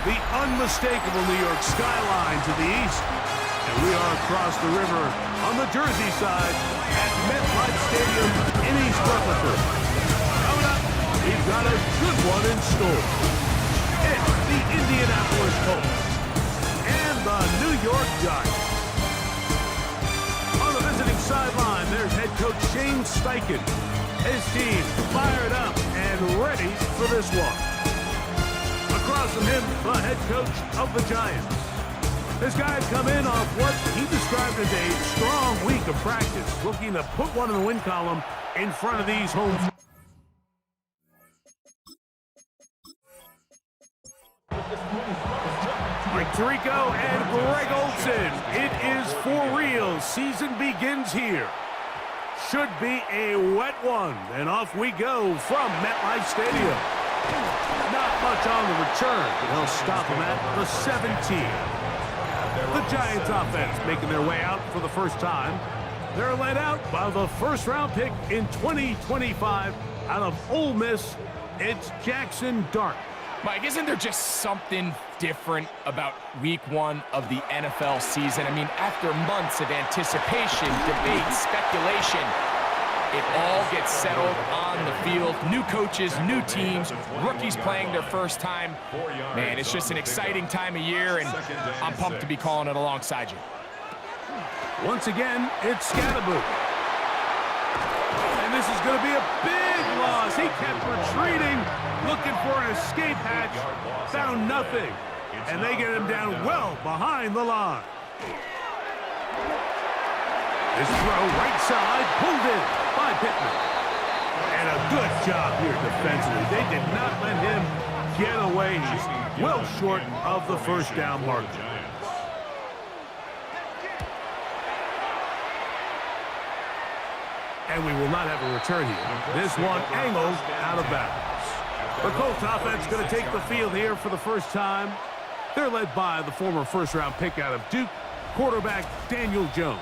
the unmistakable New York skyline to the east. And we are across the river on the Jersey side at MetLife Stadium in East Rutherford. Coming up, we've got a good one in store. It's the Indianapolis Colts and the New York Giants. On the visiting sideline, there's head coach Shane Steichen. His team fired up and ready for this one. Across from him, the head coach of the Giants. This guy had come in off what he described as a strong week of practice, looking to put one in the win column in front of these home. Mike Tirico and Greg Olsen. It is for real. Season begins here. Should be a wet one. And off we go from MetLife Stadium. Not much on the return, but they'll stop him at the 17. The Giants offense making their way out for the first time. They're led out by the first-round pick in 2025 out of Ole Miss. It's Jackson Dart. Mike, isn't there just something different about week one of the NFL season? I mean, after months of anticipation, debate, speculation, it all gets settled on the field. New coaches, new teams, rookies playing their first time. Man, it's just an exciting time of year, and I'm pumped to be calling it alongside you. Once again, it's Skattebo. And this is going to be a big loss. He kept retreating, looking for an escape hatch, found nothing. And they get him down well behind the line. This throw right side, pulled in by Pittman. And a good job here defensively. They did not let him get away. He's well short of the first down marker. And we will not have a return here. This one angled out of bounds. The Colts offense going to take the field here for the first time. They're led by the former first-round pick out of Duke, quarterback Daniel Jones.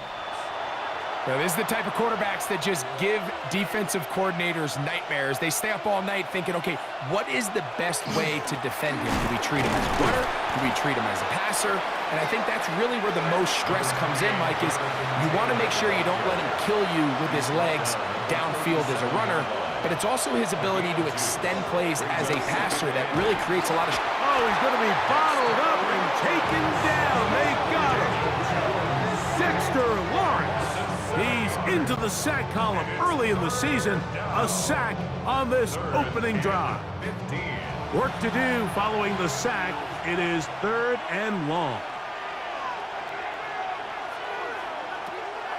Now, this is the type of quarterbacks that just give defensive coordinators nightmares. They stay up all night thinking, okay, what is the best way to defend him? Do we treat him as a runner? Do we treat him as a passer? And I think that's really where the most stress comes in, Mike, is you want to make sure you don't let him kill you with his legs downfield as a runner, but it's also his ability to extend plays as a passer that really creates a lot of... Oh, he's going to be bottled up and taken down. They got him. Dexter Lawrence. He's into the sack column early in the season. A sack on this opening drive. Work to do following the sack. It is 3rd and long.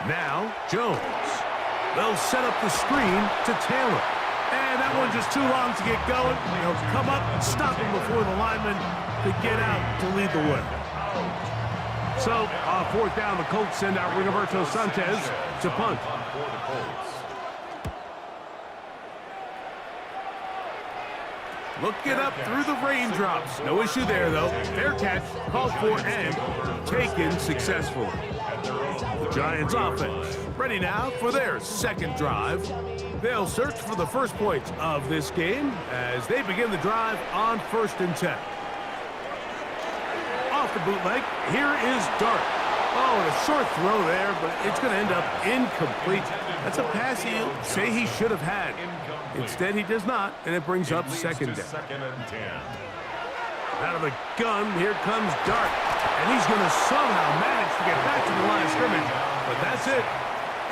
Now, Jones. They'll set up the screen to Taylor. And that one's just too long to get going. They'll come up and stop him before the lineman to get out to lead the way. So, on 4th down, the Colts send out Rigoberto Sanchez to punt. Looking up through the raindrops. No issue there, though. Fair catch, called for, and taken successfully. The Giants offense ready now for their second drive. They'll search for the first points of this game as they begin the drive on 1st and 10. Off the bootleg, here is Dart. Oh, and a short throw there, but it's going to end up incomplete. That's a pass he'll say he should have had. Instead, he does not, and it brings up 2nd down. Out of the gun, here comes Dart. And he's going to somehow manage to get back to the line of scrimmage. But that's it.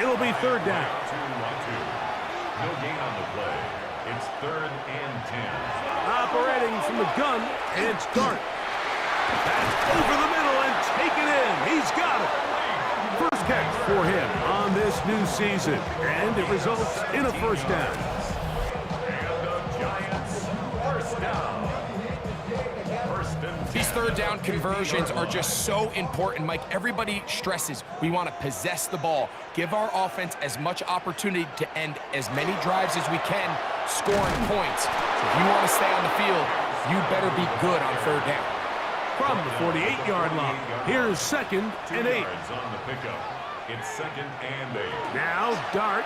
It'll be 3rd down. No gain on the play. It's 3rd and 10. Operating from the gun, it's Dart. That's over the middle and taken in. He's got it. First catch for him on this new season. And it results in a 1st down. And the Giants, 1st down. 1st and 10. These 3rd down conversions are just so important, Mike. Everybody stresses we want to possess the ball, give our offense as much opportunity to end as many drives as we can, scoring points. So if you want to stay on the field, you better be good on 3rd down. From the 48-yard line, here's 2nd and 8. On the pickup. It's 2nd and 8. Now Dart.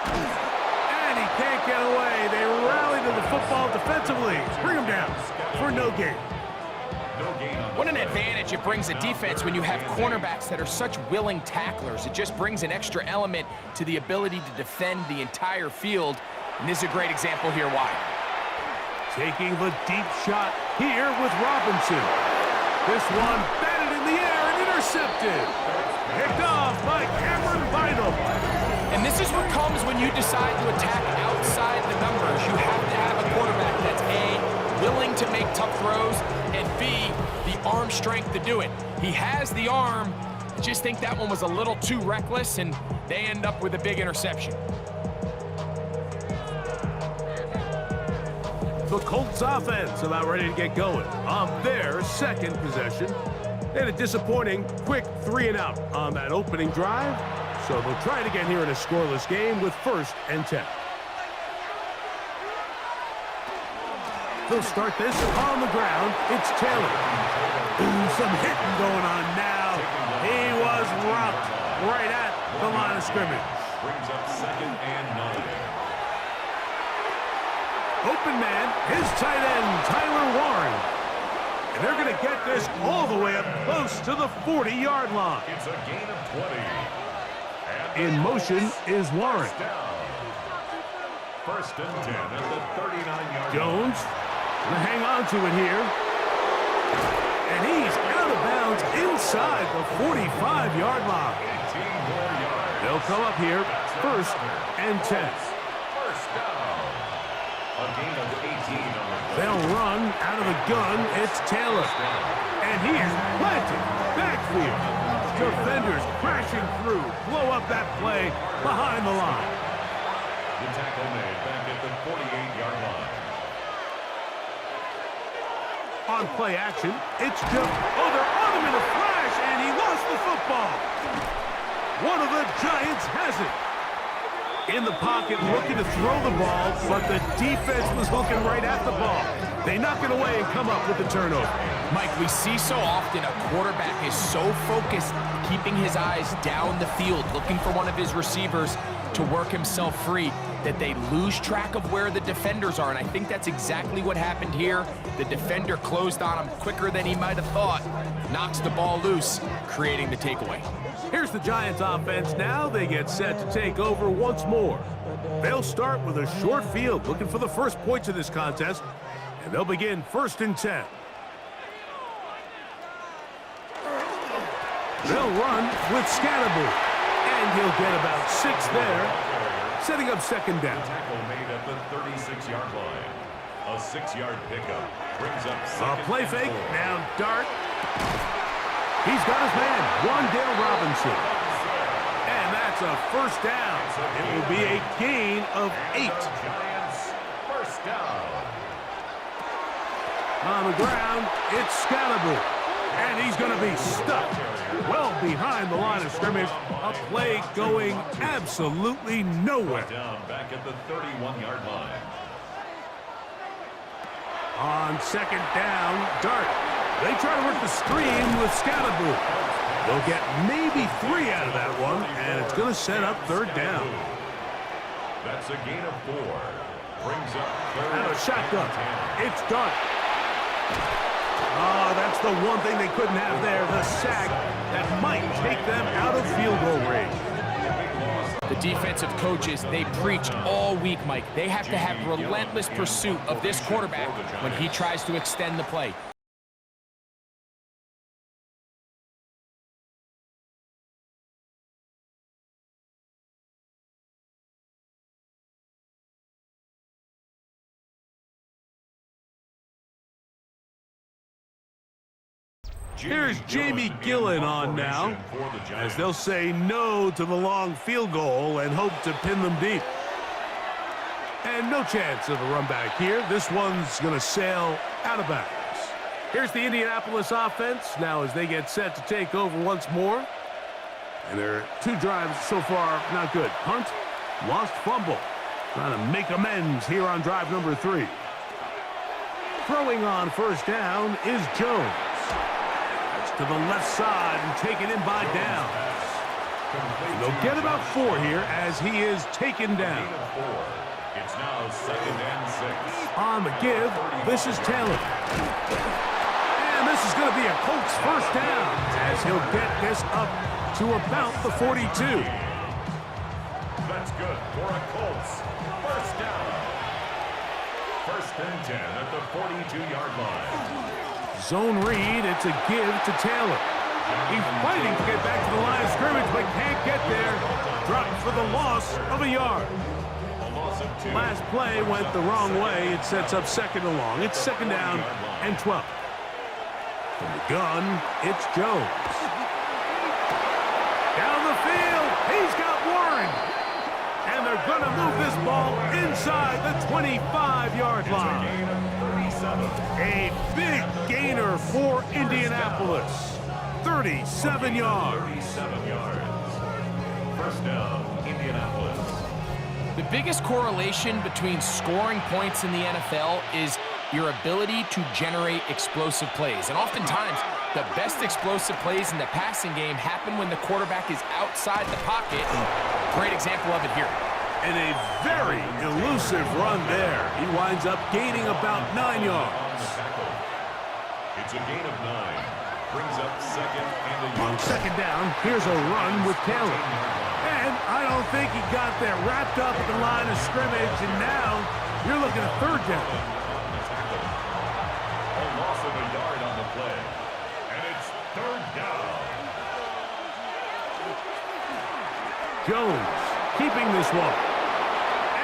And he can't get away. They rally to the football defensively. Bring him down. for no gain. No gain on the What an play. advantage it brings a defense when you have cornerbacks that are such willing tacklers. It just brings an extra element to the ability to defend the entire field. And this is a great example here why. Taking the deep shot here with Robinson. This one batted in the air and intercepted. Picked off by Cameron Vital. And this is what comes when you decide to attack outside the numbers. You have to have a quarterback that's A, willing to make tough throws, and B, the arm strength to do it. He has the arm. I just think that one was a little too reckless, and they end up with a big interception. The Colts offense about ready to get going on their second possession. They had a disappointing quick 3-and-out on that opening drive, so they'll try it again here in a scoreless game with 1st and 10. They'll start this on the ground. It's Taylor. Ooh, some hitting going on now. He was rocked right at the line of scrimmage. Brings up 2nd and 9. Open man, his tight end, Tyler Warren. And they're going to get this all the way up close to the 40-yard line. It's a gain of 20. In motion is Warren. First down. 1st and 10 at the 39-yard line. Jones will hang on to it here. And he's out of bounds inside the 45-yard line. 18 more yards. They'll come up here 1st and 10. First down. A gain of 18 on the play. They'll run out of the gun. It's Taylor. And he is planted backfield. Defenders crashing through. Blow up that play behind the line. The tackle made back at the 48-yard line. On play action, it's Joe. Oh, they're on him in a flash, and he lost the football. One of the Giants has it. In the pocket, looking to throw the ball, but the defense was looking right at the ball. They knock it away and come up with the turnover. Mike, we see so often a quarterback is so focused, keeping his eyes down the field, looking for one of his receivers to work himself free, that they lose track of where the defenders are, and I think that's exactly what happened here. The defender closed on him quicker than he might have thought, knocks the ball loose, creating the takeaway. Here's the Giants offense now. They get set to take over once more. They'll start with a short field, looking for the first points of this contest, and they'll begin 1st and 10. They'll run with Skattebo, and he'll get about 6 there, setting up 2nd down. Tackle made at the 36-yard line. A 6-yard pickup brings up 2nd Play and fake, 4. now Dart. He's got his man, Wandale Robinson. And that's a 1st down. It will be a gain of 8. Giants, first down. On the ground, it's Skattebo. And he's going to be stuck well behind the line of scrimmage. A play going absolutely nowhere. Down back at the 31-yard line. On 2nd down, Dart. They try to work the screen with Skattebo. They'll get maybe 3 out of that one, and it's going to set up 3rd down. That's a gain of 4. Brings up 3rd. Out of shotgun, it's Dart. Oh, that's the one thing they couldn't have there, the sack that might take them out of field goal range. The defensive coaches, they preach all week, Mike. They have to have relentless pursuit of this quarterback when he tries to extend the play. Here's Jamie Gillen on now, as they'll say no to the long field goal and hope to pin them deep. And no chance of a run back here. This one's going to sail out of bounds. Here's the Indianapolis offense now as they get set to take over once more. And their 2 drives so far not good. Punt, lost fumble. Trying to make amends here on drive number 3. Throwing on 1st down is Jones. To the left side and taken in by Downs. They'll get about 4 here as he is taken down. It's now 2nd and 6. On the give, this is Taylor. And this is going to be a Colts first down as he'll get this up to about the 42. That's good for a Colts first down. 1st and 10 at the 42-yard line. Zone read, it's a give to Taylor. He's fighting to get back to the line of scrimmage, but can't get there. Dropped for the loss of a yard. Last play went the wrong way. It sets up 2nd and long. It's 2nd down and 12. From the gun, it's Jones. Down the field, he's got Warren. And they're going to move this ball inside the 25-yard line. A big gainer for Indianapolis. 37 yards. 37 yards. First down, Indianapolis. The biggest correlation between scoring points in the NFL is your ability to generate explosive plays. And oftentimes, the best explosive plays in the passing game happen when the quarterback is outside the pocket. Great example of it here. And a very elusive run there. He winds up gaining about 9 yards. It's a gain of 9. Brings up 2nd and a On yard. 2nd down, here's a run with Taylor. And I don't think he got there wrapped up at the line of scrimmage. And now you're looking at 3rd down. A loss of a yard on the play. And it's 3rd down. Jones keeping this one.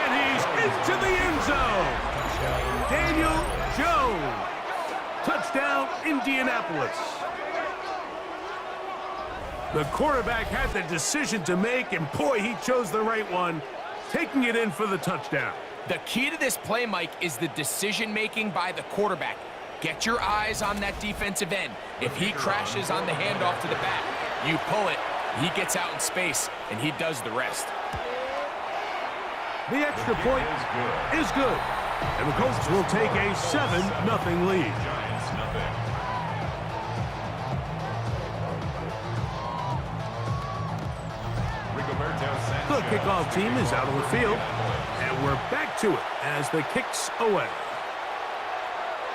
And he's into the end zone. Daniel Jones. Touchdown, Indianapolis. The quarterback had the decision to make, and boy, he chose the right one, taking it in for the touchdown. The key to this play, Mike, is the decision-making by the quarterback. Get your eyes on that defensive end. If he crashes on the handoff to the back, you pull it, he gets out in space, and he does the rest. The extra point is good, and the Colts will take a 7-0 lead. Giants, nothing. The kickoff team is out on the field, and we're back to it as the kick's away.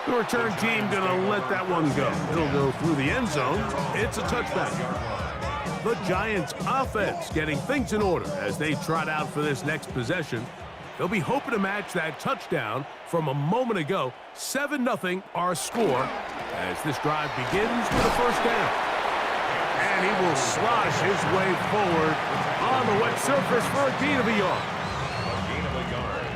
The return team gonna let that one go. It'll go through the end zone. It's a touchback. The Giants offense getting things in order as they trot out for this next possession. They'll be hoping to match that touchdown from a moment ago. 7-0 our score as this drive begins with a first down. And he will slosh his way forward on the wet surface for a gain of a yard. A gain of a yard.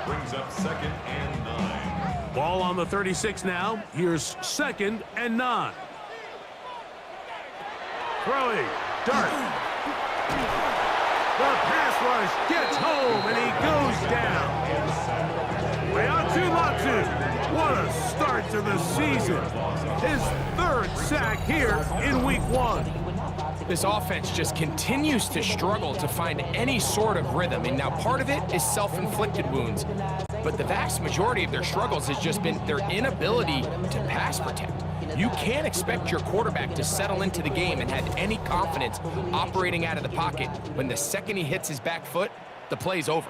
Brings up 2nd and 9. Ball on the 36 now. Here's 2nd and 9. Throwing. Dart. The pass rush gets home, and he goes down. Leontu Latu. What a start to the season. His 3rd sack here in week 1. This offense just continues to struggle to find any sort of rhythm. And now part of it is self-inflicted wounds. But the vast majority of their struggles has just been their inability to pass protect. You can't expect your quarterback to settle into the game and have any confidence operating out of the pocket when the second he hits his back foot, the play's over.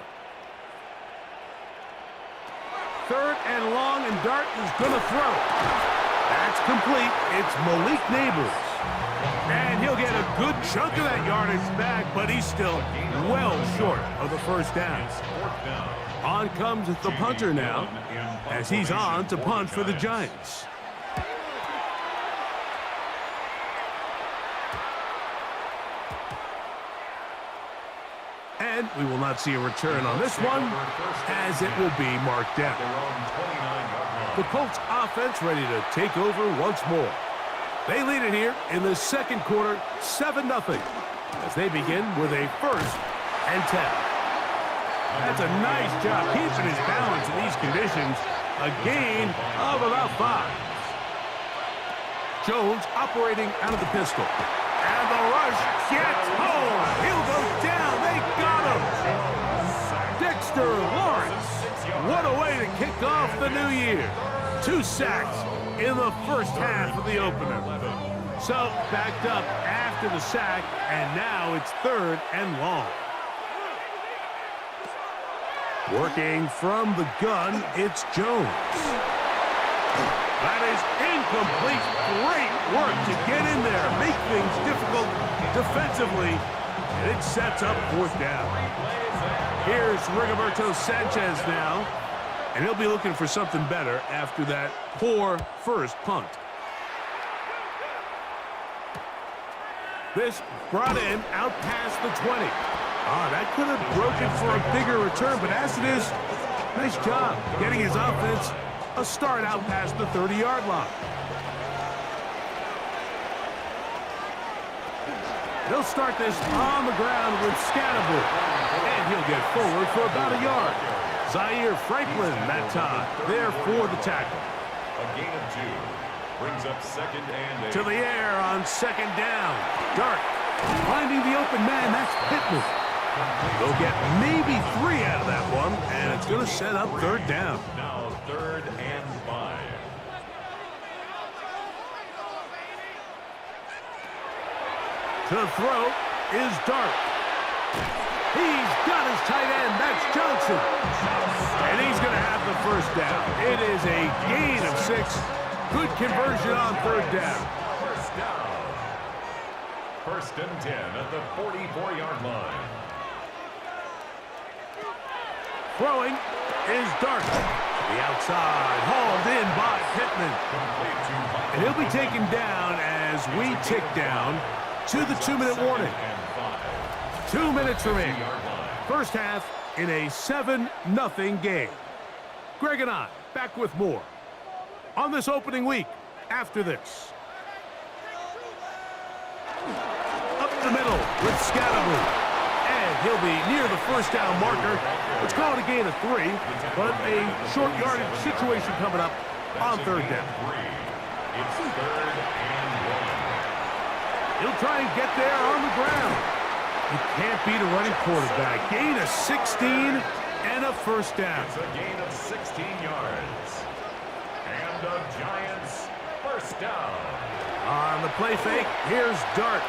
3rd and long, and Dart is going to throw. That's complete. It's Malik Neighbors. And he'll get a good chunk of that yardage back, but he's still well short of the first down. On comes the punter now, as he's on to punt for the Giants. And we will not see a return on this one, as it will be marked down. The Colts offense ready to take over once more. They lead it here in the 2nd quarter, 7-0, as they begin with a 1st and 10. That's a nice job keeping his balance in these conditions. A gain of about 5. Jones operating out of the pistol. And the rush gets home. He'll go down. They got him. Dexter Lawrence. What a way to kick off the new year. 2 sacks in the first half of the opener. So backed up after the sack, and now it's 3rd and long. Working from the gun, it's Jones. That is incomplete. Great work to get in there, make things difficult defensively, and it sets up fourth down. Here's Rigoberto Sanchez now, and he'll be looking for something better after that poor first punt. This brought in out past the 20. That could have broken for a bigger return, but as it is, nice job getting his offense a start out past the 30-yard line. They'll start this on the ground with Skattebo, and he'll get forward for about a yard. Zaire Franklin that time, there for the tackle. A gain of 2. Brings up second and 8. To the air on second down. Dart finding the open man, that's Pittman. They'll get maybe 3 out of that one, and it's going to set up third down. Now third and 5. To throw is Dart. He's got his tight end, that's Johnson. And he's going to have the first down. It is a gain of 6. Good conversion on third down. First down. First and 10 at the 44-yard line. Throwing is Dart. The outside, hauled in by Pittman. And he'll be taken down as we tick down to the 2-minute warning. 2 minutes remaining. First half in a 7-0 game. Greg and I back with more on this opening week after this. Up the middle with Skattebo. And he'll be near the first down marker. Let's call it a gain of 3, but a short yardage situation coming up on third down. It's third and 1. He'll try and get there on the ground. You can't beat a running quarterback. Gain of 16 and a first down. It's a gain of 16 yards. And the Giants first down. On the play fake, here's Dart.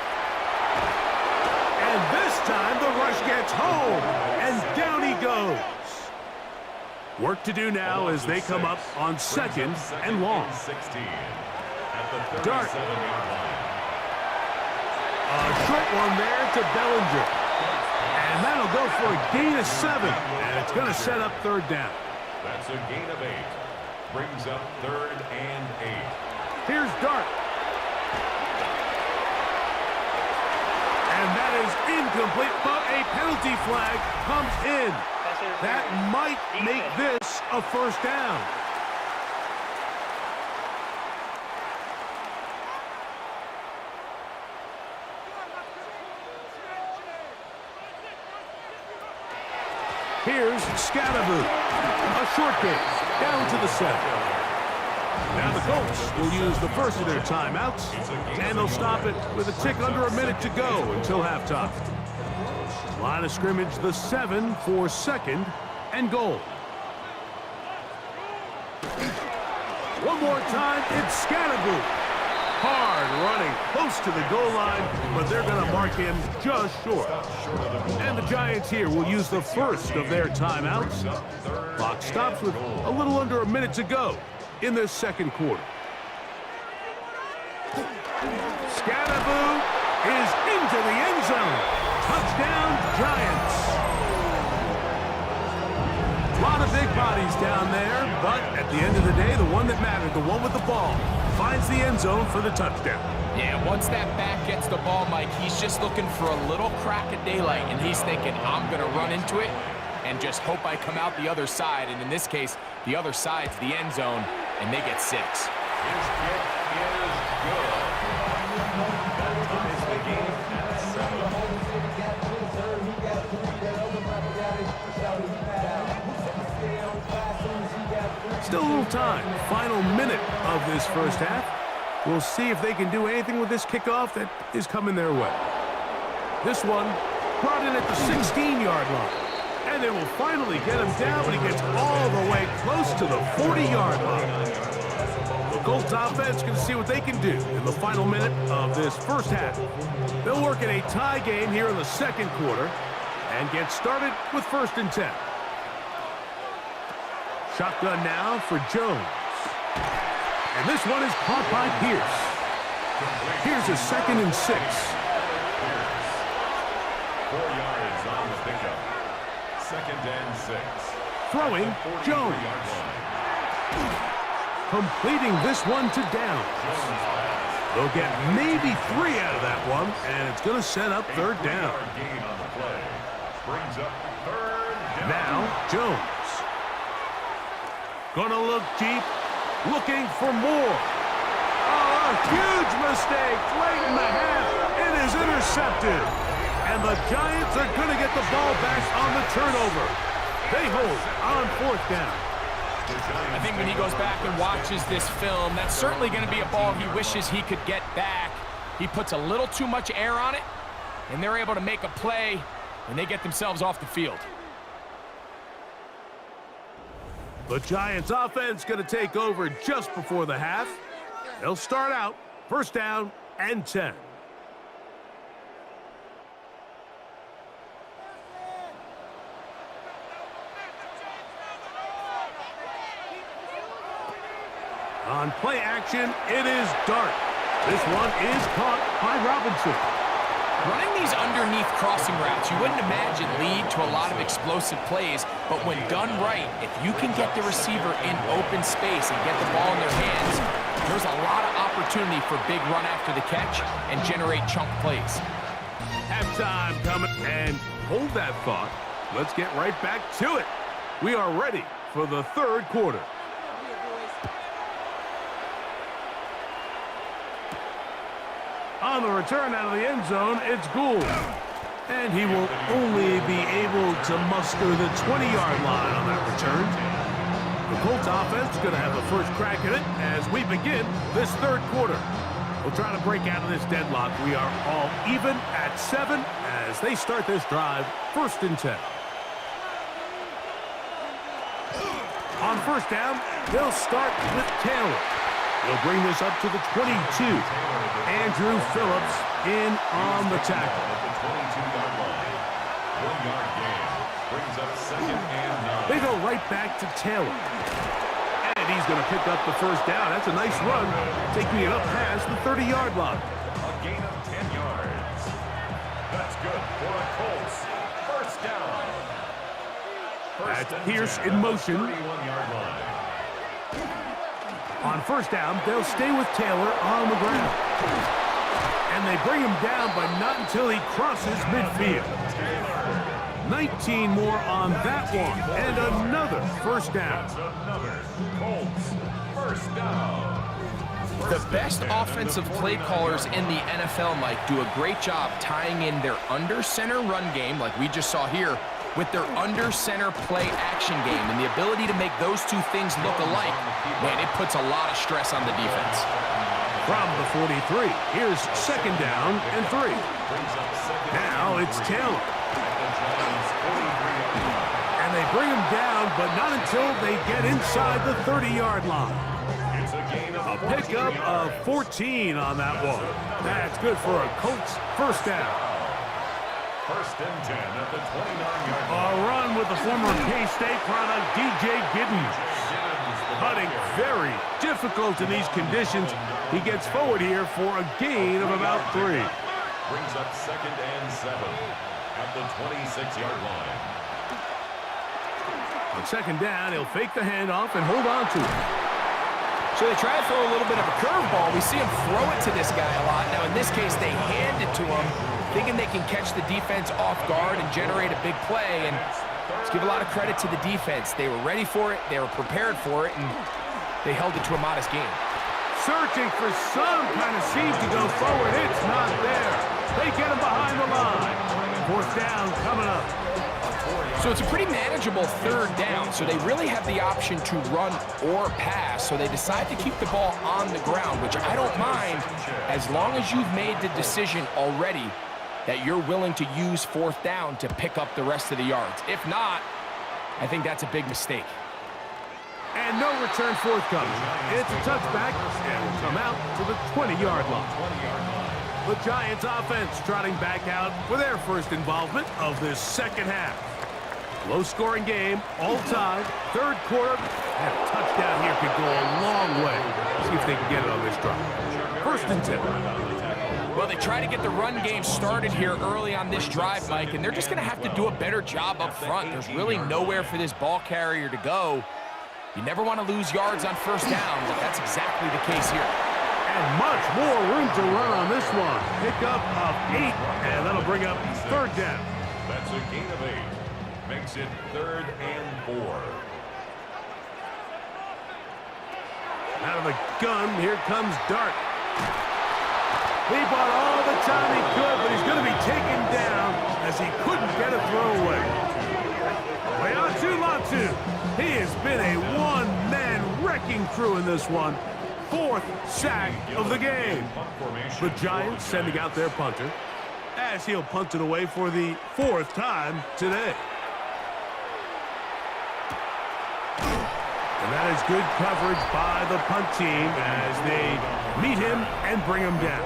And this time the rush gets home, and down he goes. Work to do now as they come up on second and long. 16 at the Dart. 37-yard line. A short one there to Bellinger. And that'll go for a gain of 7, and it's going to set up third down. That's a gain of 8. Brings up third and 8. Here's Dart. And that is incomplete, but a penalty flag comes in. That might make this a first down. Here's Skattebo. A short game, down to the 7. Now the Colts will use the first of their timeouts, and they'll stop it with a tick under a minute to go until halftime. Line of scrimmage, the 7 for second and goal. One more time, it's Skattebo. Hard running, close to the goal line, but they're going to mark him just short. And the Giants here will use the first of their timeouts. Clock stops with a little under a minute to go in this second quarter. Skattebo is into the end zone. Touchdown, Giants. A lot of big bodies down there, but at the end of the day, the one that mattered, the one with the ball, finds the end zone for the touchdown. Yeah, once that back gets the ball, Mike, he's just looking for a little crack of daylight, and he's thinking, I'm going to run into it and just hope I come out the other side. And in this case, the other side's the end zone, and they get 6. His kick is good. That ties the game at 7. Still a little time. Final minute of this first half. We'll see if they can do anything with this kickoff that is coming their way. This one brought in at the 16-yard line. And they will finally get him down, but he gets all the way close to the 40-yard line. The Colts offense can see what they can do in the final minute of this first half. They'll work in a tie game here in the second quarter and get started with first and 10. Shotgun now for Jones. And this one is caught by Pierce. Here's a 2nd and 6. 4 yards on the pickup. 2nd and 6. Throwing, Jones. Completing this one to down. They'll get maybe 3 out of that one, and it's going to set up 3rd down. Brings up 3rd down. Now, Jones. Gonna look deep, looking for more. Oh, a huge mistake late in the half. It is intercepted. And the Giants are going to get the ball back on the turnover. They hold on 4th down. I think when he goes back and watches this film, that's certainly going to be a ball he wishes he could get back. He puts a little too much air on it, and they're able to make a play, and they get themselves off the field. The Giants offense going to take over just before the half. They'll start out 1st down and 10. On play action, it is Dart. This one is caught by Robinson. Running these underneath crossing routes, you wouldn't imagine lead to a lot of explosive plays, but when done right, if you can get the receiver in open space and get the ball in their hands, there's a lot of opportunity for big run after the catch and generate chunk plays. Halftime coming, and hold that thought. Let's get right back to it. We are ready for the 3rd quarter. On the return out of the end zone, it's Gould. And he will only be able to muster the 20-yard line on that return. The Colts offense is going to have the first crack at it as we begin this 3rd quarter. We'll try to break out of this deadlock. We are all even at 7 as they start this drive, 1st and 10. On 1st down, they'll start with Taylor. He'll bring this up to the 22. Andrew Phillips in on the tackle. 22-yard line. 1-yard gain. Brings up 2nd and 9. They go right back to Taylor. And he's going to pick up the 1st down. That's a nice run, taking it up past the 30-yard line. A gain of 10 yards. That's good for the Colts. 1st down. That's Pierce in motion. 31-yard line. On 1st down, they'll stay with Taylor on the ground. And they bring him down, but not until he crosses midfield. 19 more on that one, and another 1st down. That's another Colts 1st down. The best offensive play callers in the NFL, Mike, do a great job tying in their under-center run game, like we just saw here, with their under-center play action game. And the ability to make those two things look alike, man, it puts a lot of stress on the defense. From the 43, here's 2nd down and 3. Now it's Taylor. And they bring him down, but not until they get inside the 30-yard line. A pickup of 14 on that one. That's good for a Colts 1st down. 1st and 10 at the 29-yard A run with the former K-State product, DJ Giddens. Putting very difficult in these conditions. He gets forward here for a gain of about 3. Brings up 2nd and 7 at the 26-yard line. On 2nd down, he'll fake the handoff and hold on to it. So they try to throw a little bit of a curveball. We see him throw it to this guy a lot. Now, in this case, they hand it to him, thinking they can catch the defense off guard and generate a big play. And let's give a lot of credit to the defense. They were ready for it, they were prepared for it, and they held it to a modest game. Searching for some kind of seed to go forward. It's not there. They get him behind the line. 4th down coming up. So it's a pretty manageable 3rd down, so they really have the option to run or pass, so they decide to keep the ball on the ground, which I don't mind as long as you've made the decision already that you're willing to use 4th down to pick up the rest of the yards. If not, I think that's a big mistake. And no return forthcoming. It's a touchback, and will come out to the 20-yard line. The Giants offense trotting back out for their first involvement of this second half. Low-scoring game, all time, third quarter, and a touchdown here could go a long way. See if they can get it on this drive. First and 10. Well, they try to get the run game started here early on this drive, Mike, and they're just going to have to do a better job up front. There's really nowhere for this ball carrier to go. You never want to lose yards on first down, but that's exactly the case here. And much more room to run on this one. Pickup of 8, and that'll bring up third down. That's a gain of 8. Makes it 3rd and 4. Out of the gun, here comes Dart. He bought all the time he could, but he's going to be taken down as he couldn't get a throwaway. Latu. He has been a one-man wrecking crew in this one. 4th sack of the game. The Giants sending out their punter as he'll punt it away for the 4th time today. And that is good coverage by the punt team as they meet him and bring him down.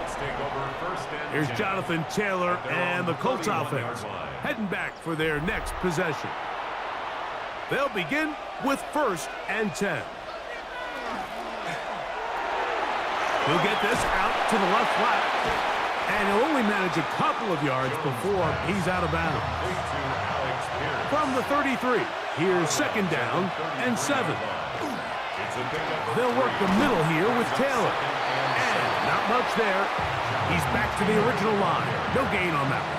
Here's Jonathan Taylor and the Colts offense heading back for their next possession. They'll begin with 1st and 10. He'll get this out to the left flat, and he'll only manage a couple of yards before he's out of bounds. From the 33, here's 2nd down and 7. They'll work the middle here with Taylor. And not much there. He's back to the original line. No gain on that one.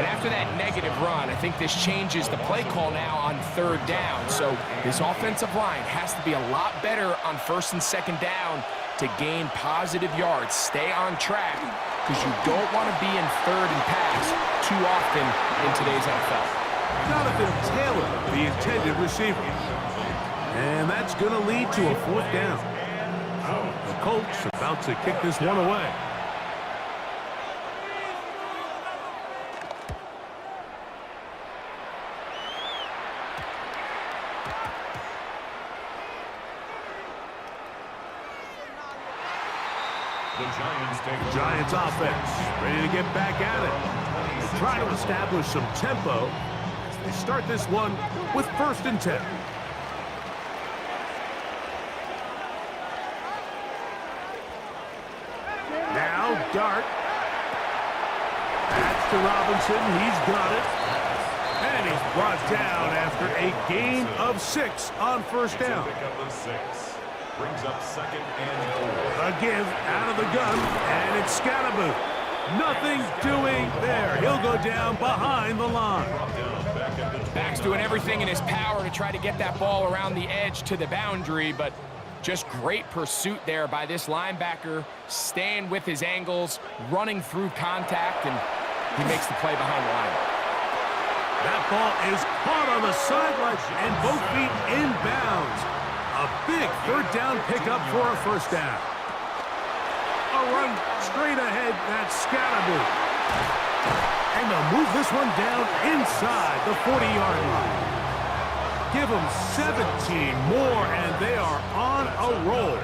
And after that negative run, I think this changes the play call now on 3rd down. So this offensive line has to be a lot better on 1st and 2nd down to gain positive yards. Stay on track because you don't want to be in 3rd and pass too often in today's NFL. Jonathan Taylor, the intended receiver. And that's going to lead to a 4th down. The Colts are about to kick this one away. The Giants offense ready to get back at it. Try to establish some tempo as they start this one with 1st and 10. Now Dart. That's to Robinson. He's got it. And he's brought down after a gain of 6 on 1st down. Brings up 2nd and 4. A give out of the gun, and it's Skattebo. Nothing doing there. He'll go down behind the line. Back's doing everything in his power to try to get that ball around the edge to the boundary, but just great pursuit there by this linebacker, staying with his angles, running through contact, and he makes the play behind the line. That ball is caught on the sideline, and both feet inbounds. A big 3rd down pickup for a 1st down. A run straight ahead, that's Skattebo. And they'll move this one down inside the 40-yard line. Give them 17 more, and they are on a roll.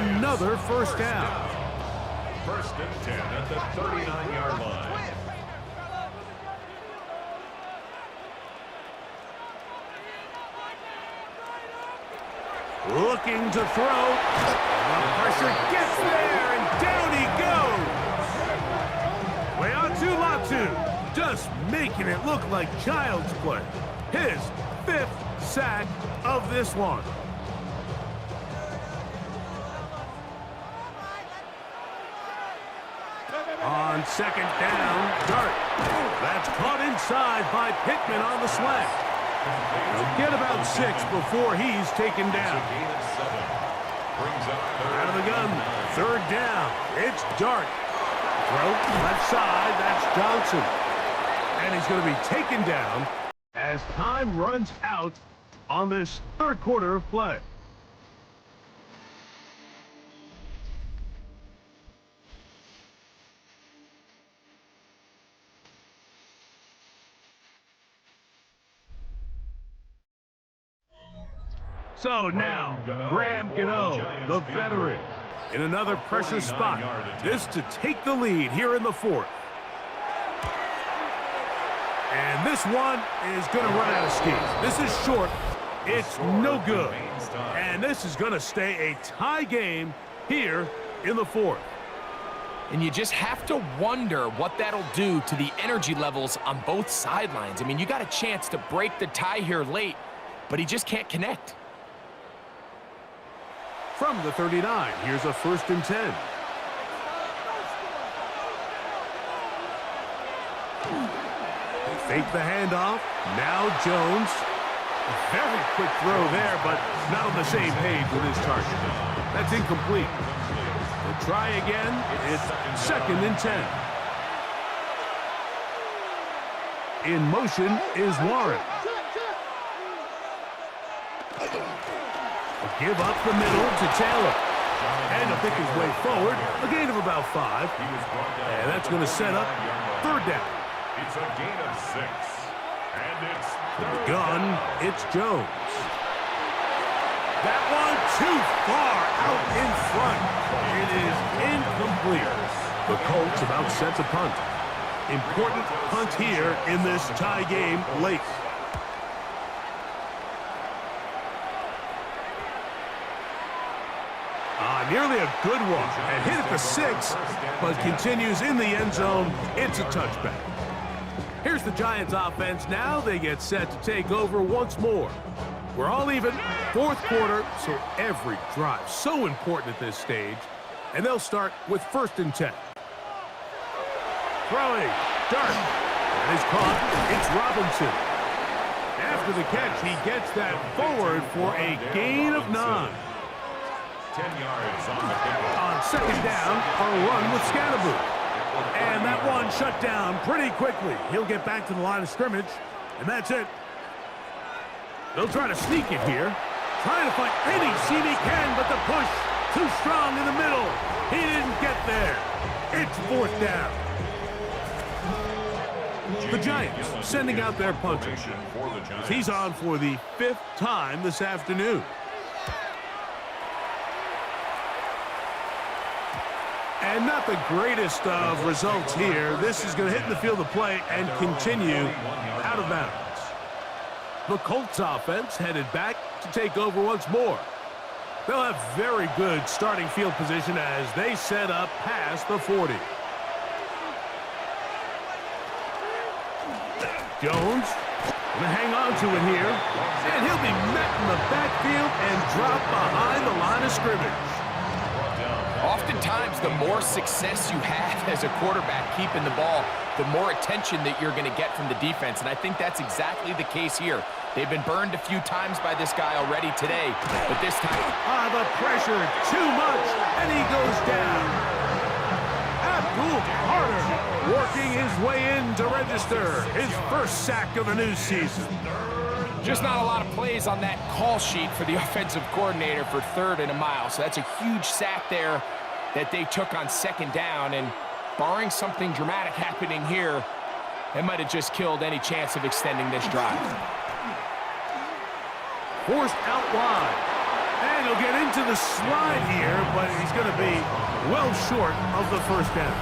Another 1st down. 1st and 10 at the 39-yard line. Looking to throw. The pressure gets there, and down he goes. Latu, just making it look like child's play. His 5th sack of this one. On 2nd down, Dart. That's caught inside by Pittman on the slant. He'll get about 6 before he's taken down. Out of the gun, 3rd down. It's Dart. Throw left side, that's Johnson. And he's going to be taken down as time runs out on this 3rd quarter of play. So now, Graham Gano, the veteran, in another precious spot. This to take the lead here in the 4th. And this one is going to run out of steam. This is short. It's no good. And this is going to stay a tie game here in the fourth. And you just have to wonder what that'll do to the energy levels on both sidelines. I mean, you got a chance to break the tie here late, but he just can't connect. From the 39, here's a 1st and 10. Fake the handoff. Now Jones. Very quick throw there, but not on the same page with his target. That's incomplete. We'll try again. It's 2nd and 10. In motion is Warren. A give up the middle to Taylor. And to pick his way forward. A gain of about 5. And that's going to set up 3rd down. It's a gain of 6. And it's From the gun, it's Jones. That one too far out in front. It is incomplete. The Colts about set to punt. Important punt here in this tie game late. Nearly a good one. And hit at the 6, but continues in the end zone. It's a touchback. Here's the Giants offense now. They get set to take over once more. We're all even. 4th quarter, so every drive so important at this stage. And they'll start with 1st and 10. Throwing. Dart. That is caught. It's Robinson. After the catch, he gets that forward for a gain of 9. 10 yards on the pickup. On 2nd down, a run with Skattebo. And that one shut down pretty quickly. He'll get back to the line of scrimmage, and that's it. They'll try to sneak it here. Trying to find any seam he can, but the push too strong in the middle. He didn't get there. It's 4th down. The Giants sending out their punter. He's on for the 5th time this afternoon. And not the greatest of results here. This is going to hit in the field of play and continue out of bounds. The Colts offense headed back to take over once more. They'll have very good starting field position as they set up past the 40. Jones going to hang on to it here. And he'll be met in the backfield and dropped behind the line of scrimmage. Oftentimes, the more success you have as a quarterback keeping the ball, the more attention that you're going to get from the defense. And I think that's exactly the case here. They've been burned a few times by this guy already today, but this time... The pressure, too much, and he goes down. Abdul Carter working his way in to register his 1st sack of the new season. Just not a lot of plays on that call sheet for the offensive coordinator for 3rd and a mile. So that's a huge sack there that they took on 2nd down. And barring something dramatic happening here, it might have just killed any chance of extending this drive. Forced out wide. And he'll get into the slide here, but he's going to be well short of the 1st down.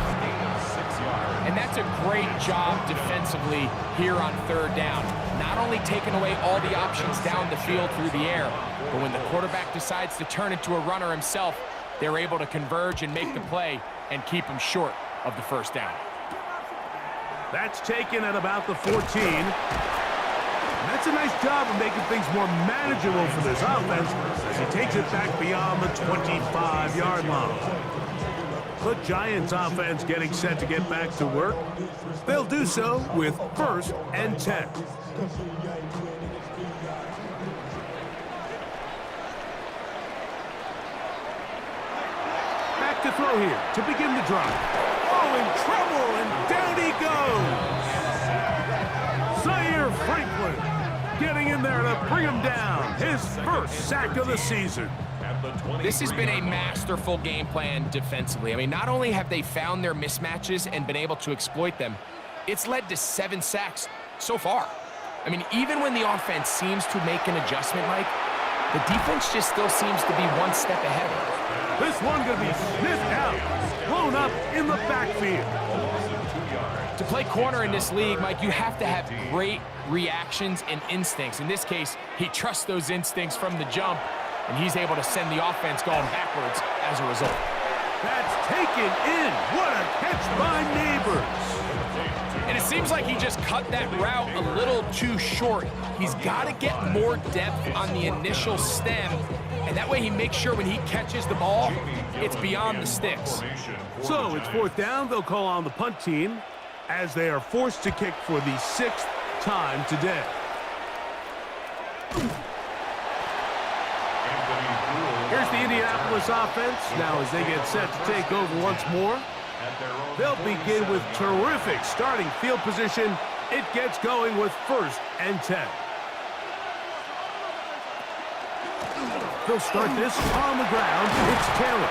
And that's a great job defensively here on 3rd down. Not only taking away all the options down the field through the air, but when the quarterback decides to turn into a runner himself, they're able to converge and make the play and keep him short of the 1st down. That's taken at about the 14. And that's a nice job of making things more manageable for this offense as he takes it back beyond the 25-yard line. The Giants offense getting set to get back to work. They'll do so with 1st and 10. Back to throw here to begin the drive. Oh, in trouble, and down he goes. Zaire Franklin getting in there to bring him down. His 1st sack of the season. This has been a masterful game plan defensively. I mean, not only have they found their mismatches and been able to exploit them, it's led to 7 sacks so far. I mean, even when the offense seems to make an adjustment, Mike, the defense just still seems to be one step ahead of them. This one going to be sniffed out, blown up in the backfield. To play corner in this league, Mike, you have to have great reactions and instincts. In this case, he trusts those instincts from the jump, and he's able to send the offense going backwards as a result. That's taken in. What a catch by Neighbors. And it seems like he just cut that route a little too short. He's got to get more depth on the initial stem, and that way he makes sure when he catches the ball, it's beyond the sticks. So it's 4th down. They'll call on the punt team as they are forced to kick for the 6th time today. Here's the Indianapolis offense. Now as they get set to take over once more, they'll begin with terrific starting field position. It gets going with 1st and 10. They'll start this on the ground. It's Taylor.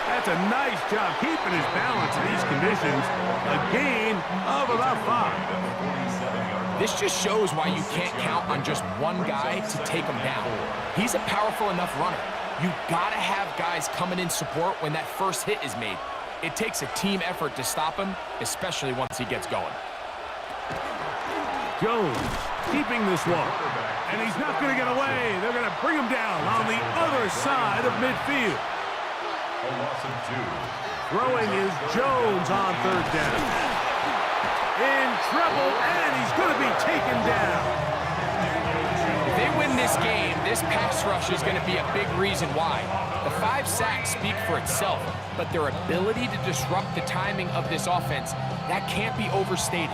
That's a nice job keeping his balance in these conditions. A gain of about 5. This just shows why you can't count on just one guy to take him down. He's a powerful enough runner. You've got to have guys coming in support when that first hit is made. It takes a team effort to stop him, especially once he gets going. Jones keeping this one. And he's not going to get away. They're going to bring him down on the other side of midfield. A loss of 2. Throwing is Jones on 3rd down. In trouble, and he's going to be taken down. If they win this game, this pass rush is going to be a big reason why. The 5 sacks speak for itself, but their ability to disrupt the timing of this offense, that can't be overstated.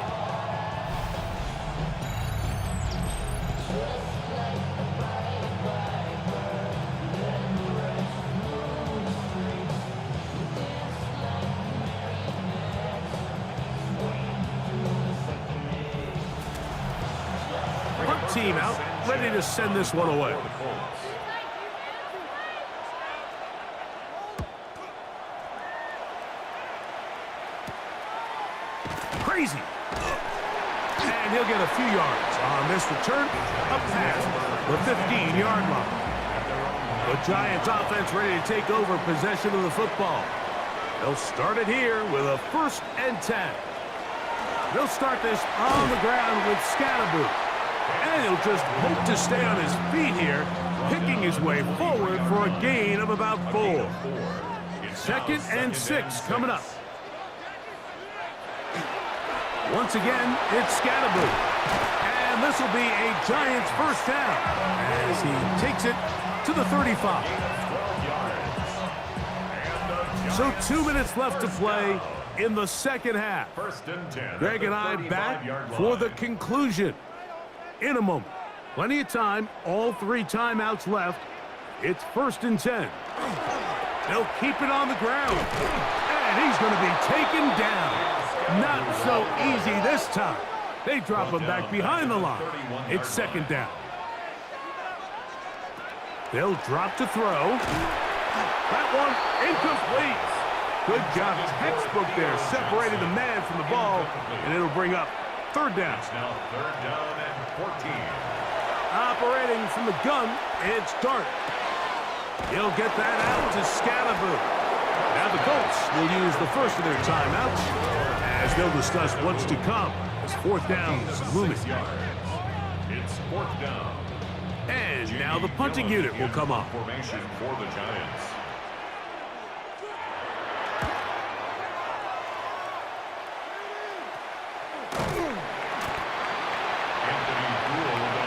Team out, ready to send this one away. Crazy. And he'll get a few yards on this return up past the 15-yard line. The Giants offense ready to take over possession of the football. They'll start it here with a 1st and 10. They'll start this on the ground with Skattebo. And he'll just hope to stay on his feet here, picking his way forward for a gain of about 4. 2nd and 6 coming up. Once again, it's Skattebo. And this will be a Giants 1st down as he takes it to the 35. So 2 minutes left to play in the 2nd half. 1st and 10. Greg and I back for the conclusion in a moment. Plenty of time, all 3 timeouts left. It's 1st and 10. They'll keep it on the ground. And he's going to be taken down. Not so easy this time. They drop him back behind the line. It's 2nd down. They'll drop to throw. That one incomplete. Good job, textbook there, separating the man from the ball, and it'll bring up 3rd down. It's now 3rd down and 14. Operating from the gun, it's Dart. He'll get that out to Skattebo. Now the Colts will use the first of their timeouts as they'll discuss what's to come as 4th down is looming. It's 4th down. And now the punting unit will come up. Formation for the Giants.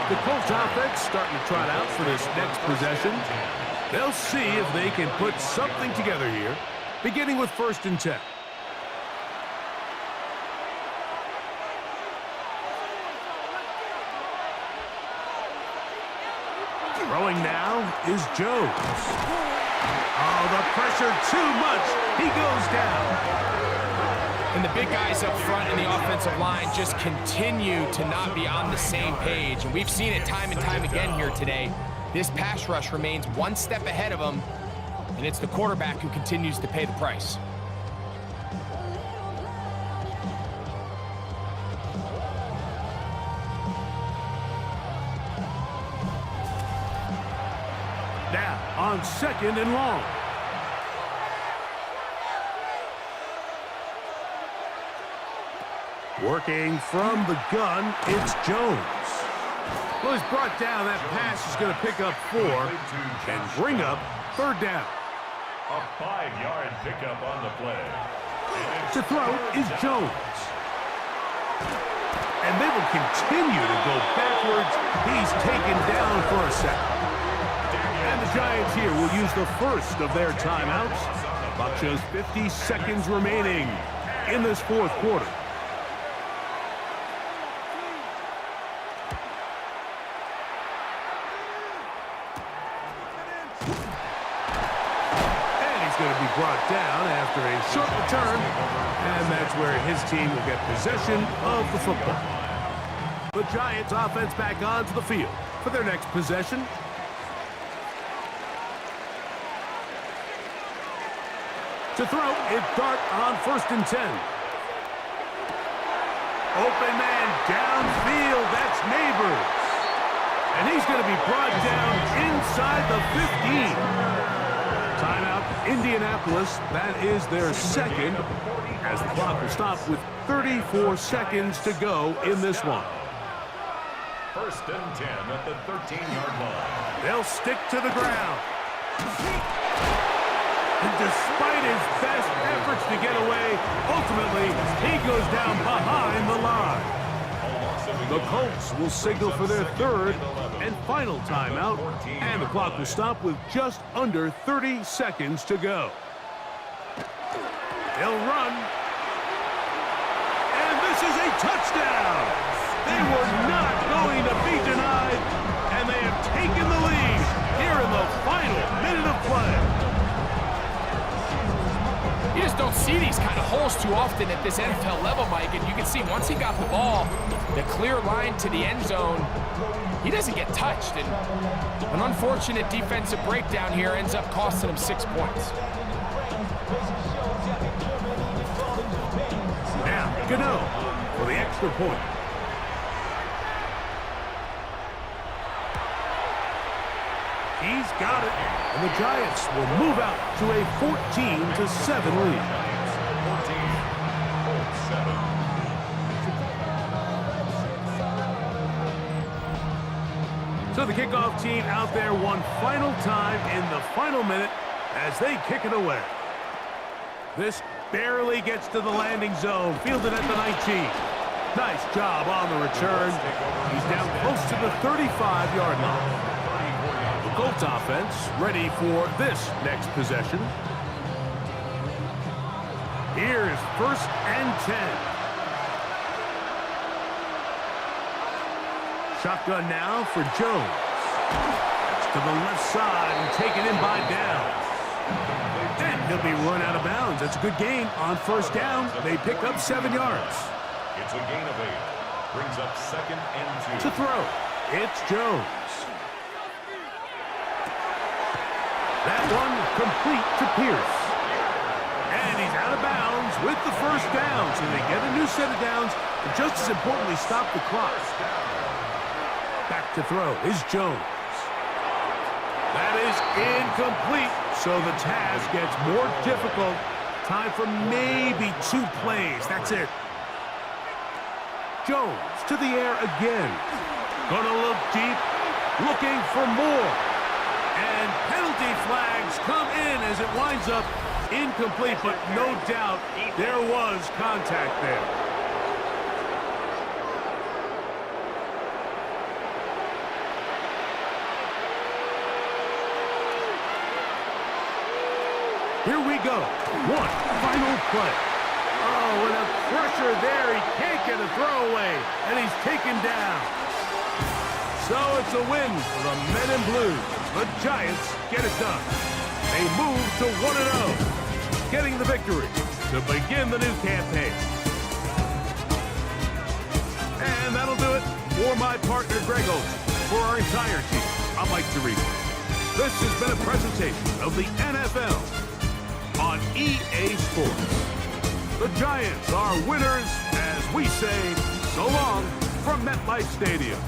The Colts offense starting to trot out for this next possession. They'll see if they can put something together here, beginning with 1st and 10. Throwing now is Jones. Oh, the pressure too much. He goes down. And the big guys up front in the offensive line just continue to not be on the same page. And we've seen it time and time again here today. This pass rush remains one step ahead of them, and it's the quarterback who continues to pay the price. Now on 2nd and long. Working from the gun, it's Jones. Well, he's brought down. That pass is going to pick up 4 and bring up 3rd down. A 5-yard pickup on the play. To throw is Jones. And they will continue to go backwards. He's taken down for a second. And the Giants here will use the first of their timeouts. Clock shows 50 seconds remaining in this 4th quarter. Going to be brought down after a short return, and that's where his team will get possession of the football. The Giants offense back onto the field for their next possession. To throw, it's Dart on 1st and 10. Open man downfield, that's Neighbors. And he's going to be brought down inside the 15. Timeout, Indianapolis. That is their second, as the clock will stop with 34 seconds to go in this one. 1st and 10 at the 13-yard line. They'll stick to the ground. And despite his best efforts to get away, ultimately, he goes down behind the line. The Colts will signal for their 3rd and final timeout, and the clock will stop with just under 30 seconds to go. They'll run. And this is a touchdown! They were not going to be denied, and they have taken the lead here in the final minute of play. You just don't see these kind of holes too often at this NFL level, Mike, and you can see once he got the ball, the clear line to the end zone, he doesn't get touched, and an unfortunate defensive breakdown here ends up costing him 6 points. Now, Gano for the extra point. He's got it, and the Giants will move out to a 14-7 lead. 14-7. So the kickoff team out there one final time in the final minute as they kick it away. This barely gets to the landing zone, fielded at the 19. Nice job on the return. He's down close to the 35-yard line. The Colts offense ready for this next possession. Here's 1st and 10. Shotgun now for Jones. To the left side and taken in by Downs. And he'll be run out of bounds. That's a good gain on 1st down. They pick up 7 yards. It's a gain of 8. Brings up 2nd and 2. To throw, it's Jones. That one complete to Pierce. And he's out of bounds with the 1st down. So they get a new set of downs, but just as importantly, stop the clock. Back to throw is Jones. That is incomplete. So the task gets more difficult. Time for maybe 2 plays. That's it. Jones to the air again. Gonna look deep, looking for more. And penalty flags come in as it winds up incomplete, but no doubt there was contact there. Here we go. One final play. Oh, and a pressure there. He can't get a throwaway, and he's taken down. So it's a win for the Men in Blue. The Giants get it done. They move to 1-0, getting the victory to begin the new campaign. And that'll do it for my partner, Greg Olsen. For our entire team, I'm Mike Tirico. This has been a presentation of the NFL on EA Sports. The Giants are winners as we say so long from MetLife Stadium.